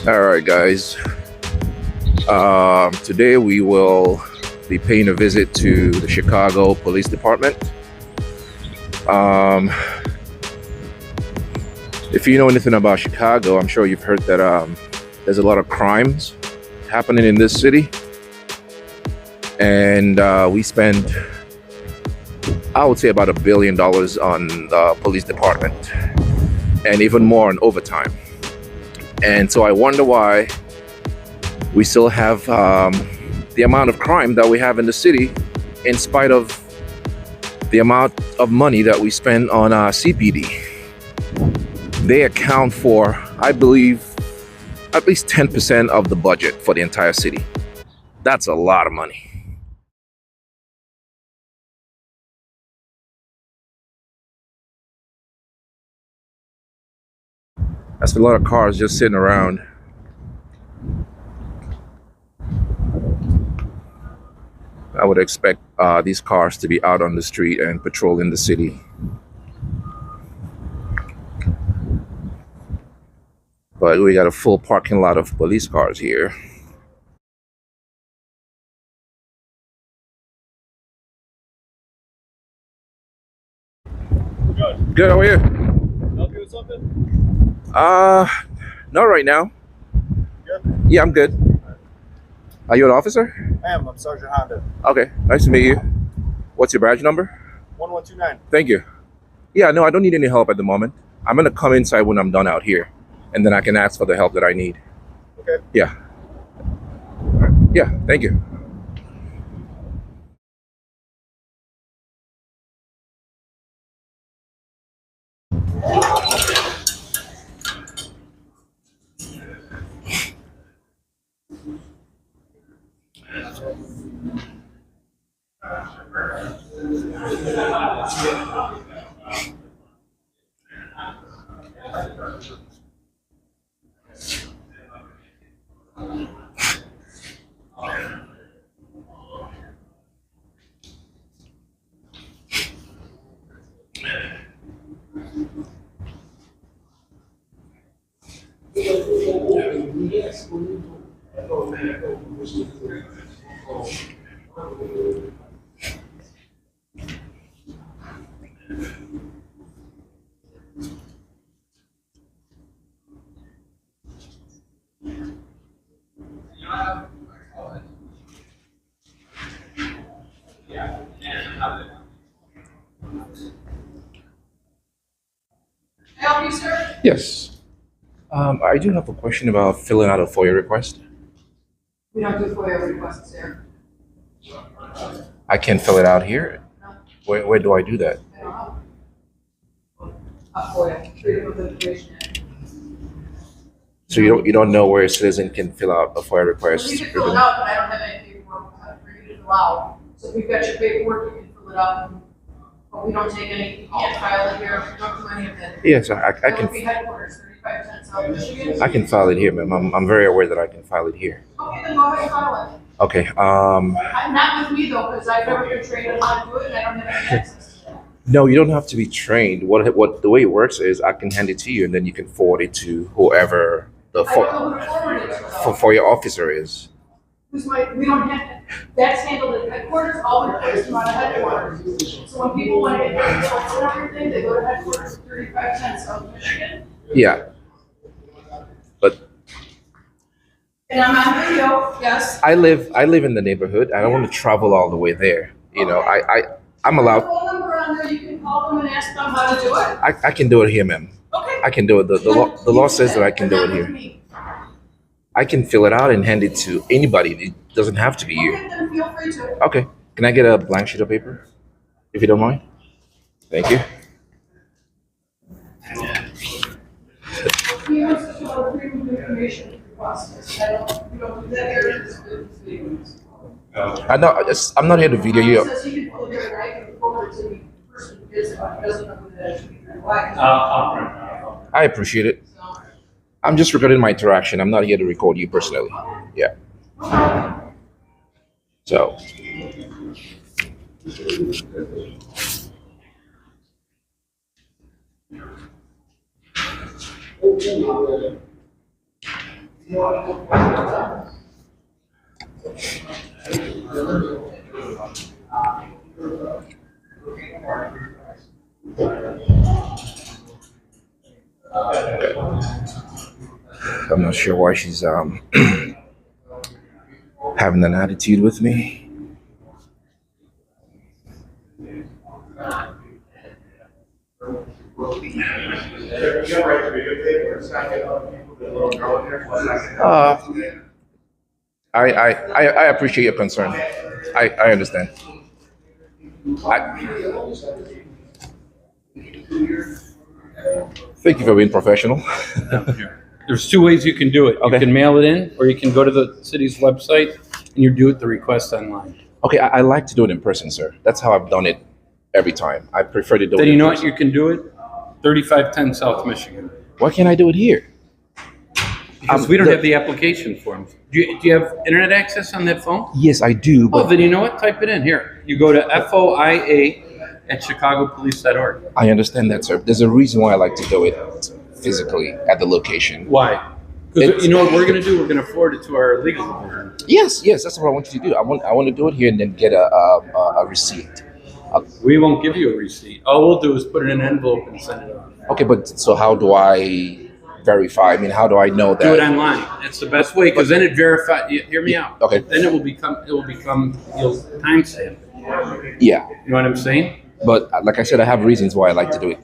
All right, guys. Today we will be paying a visit to the Chicago Police Department. Um, if you know anything about Chicago, I'm sure you've heard that there's a lot of crimes happening in this city, and we spend, I would say, about $1 billion on the police department, and even more on overtime. And so I wonder why we still have the amount of crime that we have in the city, in spite of the amount of money that we spend on CPD. They account for, I believe, at least 10% of the budget for the entire city. That's a lot of money. That's a lot of cars just sitting around. I would expect these cars to be out on the street and patrolling the city. But we got a full parking lot of police cars here. Good, how are you? Help you with something? Not right now. Good? Yeah, I'm good. Are you an officer? I am. I'm Sergeant Honda. Okay, nice to meet you. What's your badge number? 1129. Thank you. Yeah, no, I don't need any help at the moment. I'm gonna come inside when I'm done out here, and then I can ask for the help that I need. Okay. Yeah. Yeah, thank you. Help you, sir? Yes. I do have a question about filling out a FOIA request. We don't do FOIA requests here. I can fill it out here. No, Where do I do that? I don't know. A FOIA, Freedom of Information Act. So you don't know where a citizen can fill out a FOIA request? You can fill it out, but I don't have any paperwork for you to fill out. So if you've got your paperwork, you can fill it out. But we don't take any, you can't file it here, we don't do any of that. Yes, I That can. would be headquarters, 3510 South Michigan. I can file it here, ma'am. I'm very aware that I can file it here. Okay, then go ahead and file it. Okay. I'm not with me though, because I've never been trained on how to do it, and I don't have any access to that. No, you don't have to be trained. What the way it works is I can hand it to you, and then you can forward it to whoever the I don't know who to forward it to though. for your officer is. We don't have, that's handled at headquarters, all the requests come out of headquarters. So when people want to get their results and everything, they go to headquarters, 3510 South Michigan. Yeah, but And I'm on video, yes. I live in the neighborhood. I don't want to travel all the way there. You know, I'm There's a allowed. phone number on there, you can call them and ask them how to do it. I can do it here, ma'am. Okay. I can do it. The law says that I can do it here. here. I can fill it out and hand it to anybody. It doesn't have to be you. Okay, then feel free to. Okay. Can I get a blank sheet of paper, if you don't mind? Thank you. He wants to show freedom of information process. I don't, we don't do that here, it's videos. I'm not here to video It you. says he can pull it here, and I can forward it to the person who is, but he doesn't know who that is. Why? I appreciate it. So, I'm just recording my interaction. I'm not here to record you personally. Yeah. So. I'm not sure why she's having an attitude with me. Uh, I appreciate your concern. I understand. I thank you for being professional. There's two ways you can do it. Okay. You can mail it in, or you can go to the city's website and you do it the request online. Okay, I like to do it in person, sir. That's how I've done it every time. I prefer to do it Then in you know what? person. You can do it 3510 South Michigan. Why can't I do it here? Because we don't have the application form. Do you have internet access on that phone? Yes, I do, Oh, but then you know what? Type it in here. You go to foia@chicagopolice.org. I understand that, sir. There's a reason why I like to do it physically at the location. Why? Because It's- you know what we're going to do? We're going to forward it to our legal division. Yes, that's what I want you to do. I want to do it here and then get a receipt. We won't give you a receipt. All we'll do is put it in an envelope and send it off. Okay, but so how do I verify? I mean, how do I know that? Do it online. It's the best way because then it verifies. Hear me out. Okay. Then it will become. You'll timestamp it. Yeah, You know what I'm saying? but like I said, I have reasons why I like to do it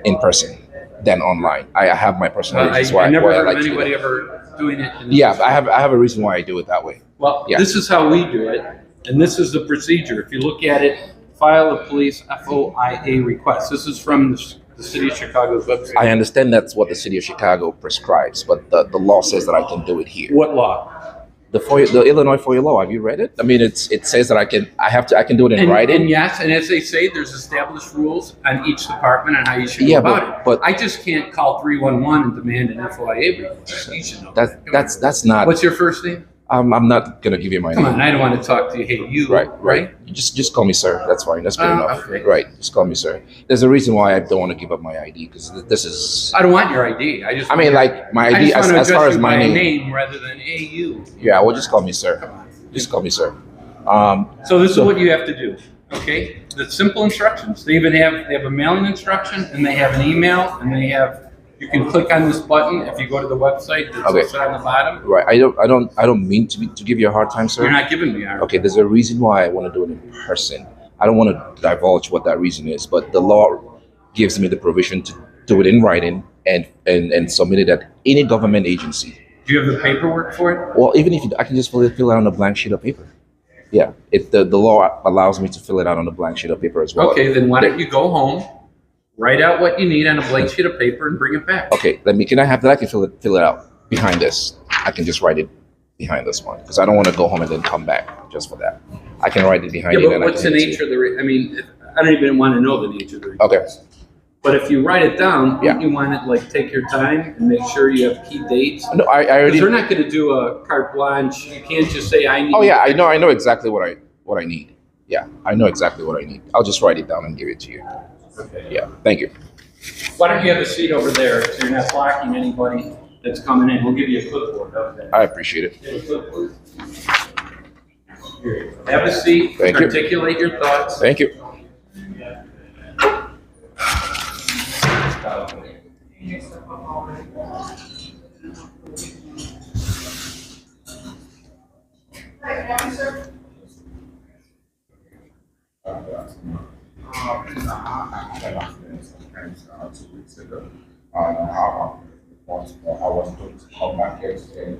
in person than online. I have my personal reasons I never why I heard like of to do anybody it. ever doing it. Yeah, I have a reason why I do it that way. Well, Yeah. this is how we do it, and this is the procedure. If you look at it, file a police FOIA request. This is from the city of Chicago's website. I understand that's what the city of Chicago prescribes, but the law says that I can do it here. What law? The Illinois FOIA law. Have you read it? I mean, it says that I can do it in And writing. yes, and as they say, there's established rules on each department on how you should go Yeah, about but- it. I just can't call 311 and demand an FOIA request. You should know. That's not. What's your first name? I'm not gonna give you my Come name. on, I don't want to talk to you. Hey, you. Right. You just call me sir. That's fine. That's good enough. Okay. Right. Just call me sir. There's a reason why I don't want to give up my ID because this is. I don't want your ID. I just. I mean, like my ID I just as want to far address as you my by name. rather than a you. Yeah. Well, just call me sir. Come on. Just call me sir. So this is what you have to do. Okay, the simple instructions. They even have a mailing instruction and they have an email and they have. You can click on this button if you go to the website that's Okay. listed on the bottom. Right. I don't mean to give you a hard time, sir. You're not giving me our. Okay, there's a reason why I want to do it in person. I don't want to divulge what that reason is, but the law gives me the provision to do it in writing and submit it at any government agency. Do you have the paperwork for it? Well, even if I can just fill it out on a blank sheet of paper. Yeah, the law allows me to fill it out on a blank sheet of paper as well. Okay, then why don't you go home, write out what you need on a blank sheet of paper, and bring it back. Okay, can I have that? I can fill it out behind this. I can just write it behind this one because I don't want to go home and then come back just for that. I can write it behind Yeah, it. but and I what's the can hand it to nature of the? I mean, I don't even want to know the nature of the request. Okay. But if you write it down, Yeah. you want it like take your time and make sure you have key dates. you? No, I Because already. they're not going to do a carte blanche. You can't just say I need. Oh yeah, I know exactly what I need. Yeah, I know exactly what I need. I'll just write it down and give it to you. Okay. Yeah, thank you. Why don't you have a seat over there so you're not blocking anybody that's coming in? We'll give you a clipboard. Okay. I appreciate it. Get a clipboard. Here. Have a seat. Thank you. Articulate your thoughts. Thank you. I had an accident sometimes 2 weeks ago. I was told to come back yesterday.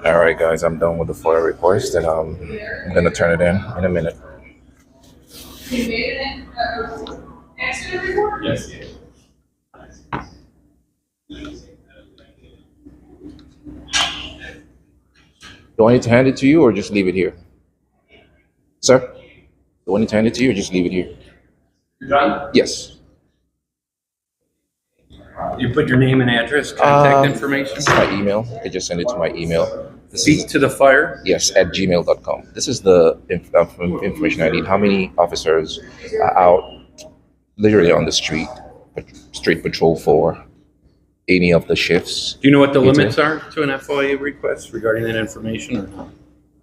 All right, guys, I'm done with the FOIA request, and I'm gonna turn it in a minute. You made an accident report? Yes. Do I need to hand it to you or just leave it here, sir? Do I need to hand it to you or just leave it here? You're done? Yes. You put your name and address, contact information. This is my email. You can just send it to my email. This Seat is to the fire. yes at gmail.com. This is the information I need. How many officers are out literally on the street patrol for any of the shifts. Do you know what the You do? limits are to an FOIA request regarding that information or not?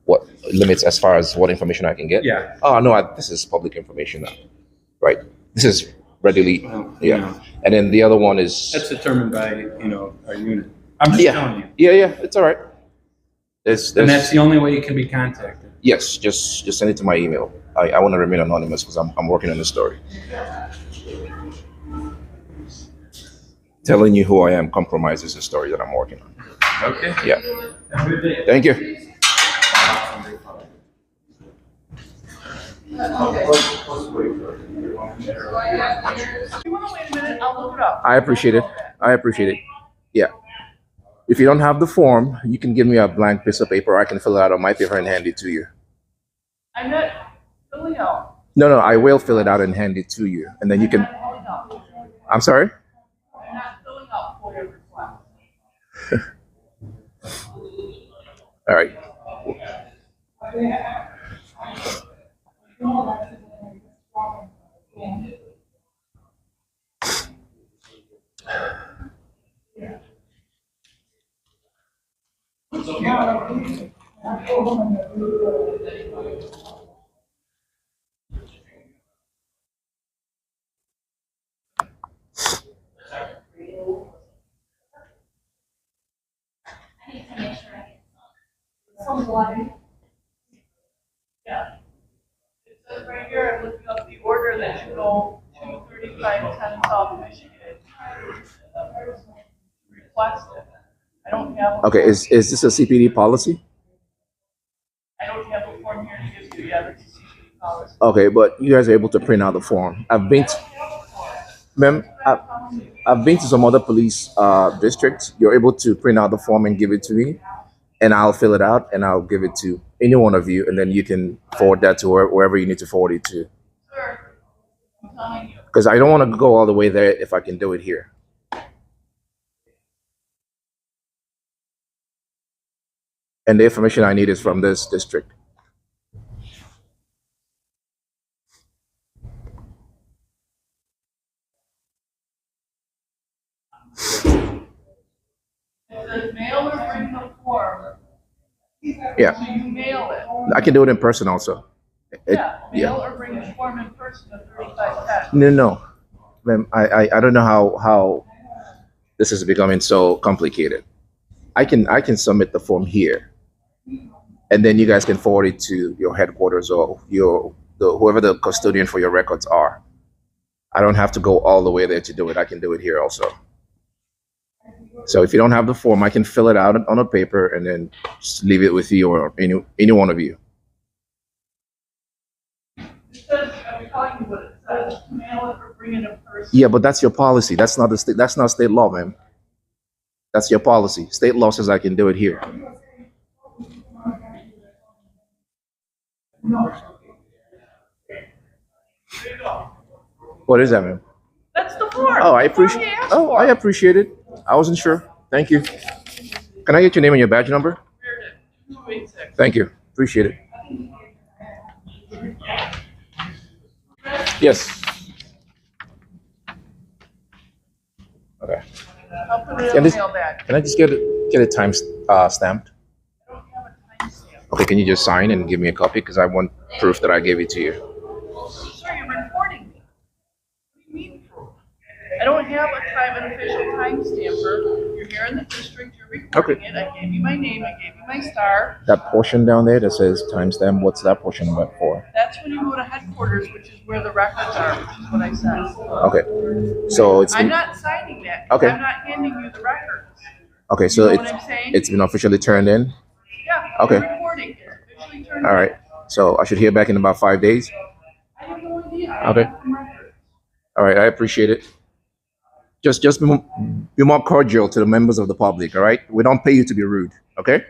What limits as far as what information I can get? Yeah. Oh no, this is public information now, right? This is readily, Well, yeah. you know, And then the other one is that's determined by, our unit. I'm just telling you. yeah, it's all right. And that's the only way you can be contacted. Yes, just send it to my email. I want to remain anonymous because I'm working on the story. Telling you who I am compromises the story that I'm working on. Okay. Yeah. Have a good day. Thank you. You wanna wait a minute? I'll look it up. I appreciate it. I appreciate it. Yeah. If you don't have the form, you can give me a blank piece of paper. I can fill it out on my paper and hand it to you. I'm not filling out. No, I will fill it out and hand it to you, and then you I'm can. not filling out. I'm sorry. I'm not filling out Foyer Request. All right. Yeah. It says right here, I'm looking up the order that you go to 3510 South Michigan. Request it. I don't have. Okay. Is this a CPD policy? I don't have a form here to give you yet. It's a CPD policy. Okay, but you guys are able to print out the form. Ma'am, I've been to some other police districts. You're able to print out the form and give it to me, and I'll fill it out and I'll give it to any one of you, and then you can forward that to wherever you need to forward it to. Sir, I'm telling you. Because I don't want to go all the way there if I can do it here. And the information I need is from this district. It says mail or bring the form. Yeah, So you mail it. I can do it in person also. Yeah, yeah. mail or bring the form in person to 3510. No, ma'am. I don't know how this is becoming so complicated. I can submit the form here, and then you guys can forward it to your headquarters or whoever the custodian for your records are. I don't have to go all the way there to do it. I can do it here also. So if you don't have the form, I can fill it out on a paper and then just leave it with you or any one of you. It says, I'm telling you what it says, mail it or bring it in person. Yeah, but that's your policy. That's not that's not state law, ma'am. That's your policy. State law says I can do it here. There you go. What is that, ma'am? That's the form. Oh, I The form appreciate. you asked Oh, for. I appreciate it. I wasn't sure. Thank you. Can I get your name and your badge number? Reardon, 286. Thank you. Appreciate it. Yes. Okay. I'll put it Can in the this- mail bag. Can I just get it time stamped? I don't have a timestamp. Okay. Can you just sign and give me a copy because I want proof that I gave it to you. Sir, you're recording me. What do you mean proof? I don't have an official timestamper. You're here in the district, you're recording it. I gave you my name, I gave you my star. That portion down there that says timestamp. What's that portion for? That's when you go to headquarters, which is where the records are, which is what I said. Okay. So it's I'm been, not signing that. 'Cause Okay. I'm not handing you the records. okay. You So know what I'm saying? it's been officially turned in. Yeah, Okay. I'm recording. It's officially turned All right. in. So I should hear back in about 5 days. I have no idea. Okay. I have some records. All right. I appreciate it. Just be more cordial to the members of the public. All right. We don't pay you to be rude. Okay.